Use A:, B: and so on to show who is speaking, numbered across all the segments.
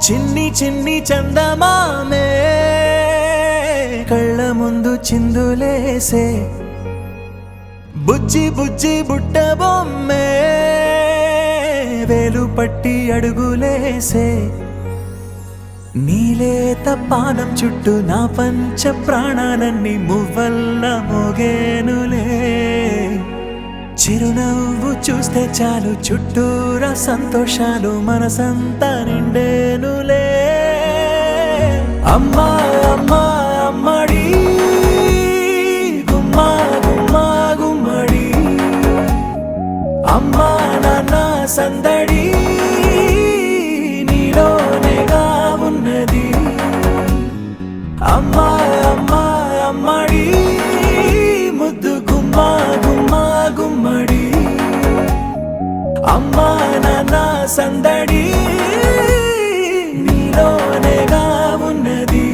A: చిన్ని చిన్ని చందమామే కళ్ళ ముందు చిందులేసే బుజ్జి బుజ్జి బుట్ట బొమ్మే వేలు పట్టి అడుగులేసే నీలేత పానం చుట్టూ నా పంచ ప్రాణాలన్నీ మువ్వల్ల మోగేనులే చిరునవ్వు చూస్తే చాలు చుట్టూరా సంతోషాలు మనసంతా నిండేనులే అమ్మా అమ్మా అమ్మడి గుమ్మా గుమ్మా గుమ్మడి అమ్మా నాన్న సందడి నీలోనేగా ఉన్నది అమ్మా అమ్మా అమ్మడి ముద్దు గుమ్మా గుమ్మా గుమ్మడి అమ్మా నాన్న సందడి నీలోనేగా ఉన్నది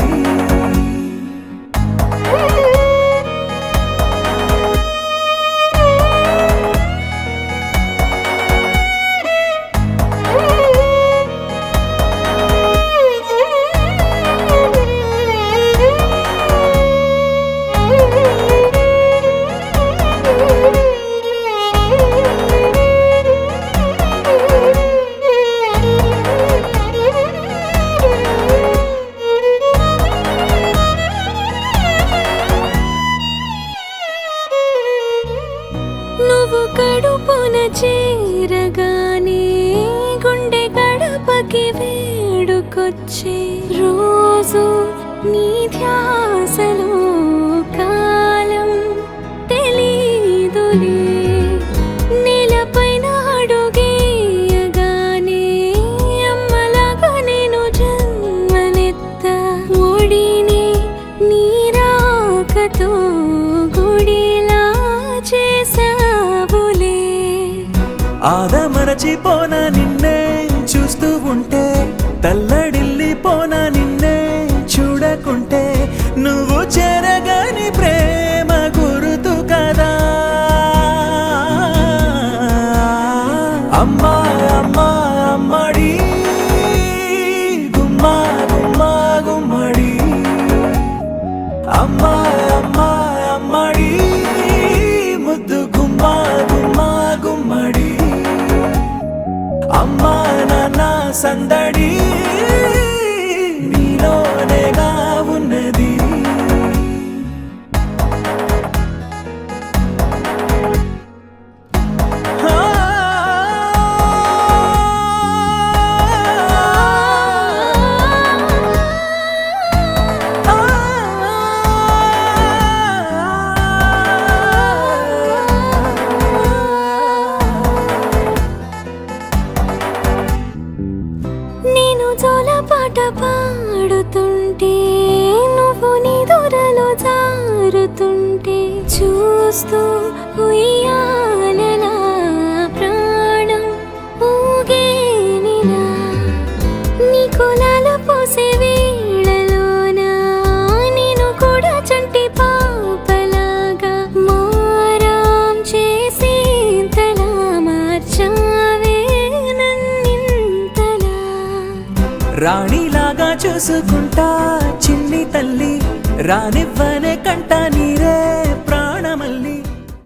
B: నువ్వు కడుపున చేరగానే గుండె గడపకి వేడుకొచ్చే రోజు నీ ధ్యాసలో కాలం తెలీదులే నేలపైన అడుగేయగానే అమ్మలాగా నేను జన్మనెత్త ఒడిని నీ రాకతో గుడిలా చేసావులే
A: ఆదమరచిపోనా నిన్నే చూస్తూ ఉంటే తల్లడిల్లిపోనా నిన్నే చూడకుంటే నువ్వు చెరగని ప్రేమ గురుతు కదా అమ్మా అమ్మా అమ్మడి గుమ్మా గుమ్మా గుమ్మడి అమ్మా అమ్మా అమ్మడి ముద్దు గుమ్మా గుమ్మా గుమ్మడి అమ్మా నాన్న సందడి నీలోనేగా ఉన్నది
B: నేను జోలపాట పాడుతుంటే నువ్వు నీ దూరలో జారుతుంటే చూస్తూ ఉయ్యాలలా ప్రాణం ఊగేనిలా నీ కులాల పోసే వేళలోన నేను కూడా చంటి పాపలాగా మారాం చేసి తలా మార్చావే నన్నింతలా
A: రాణిలాగా చూసుకుంటా చిన్ని తల్లి రానివ్వనే కంట నీరే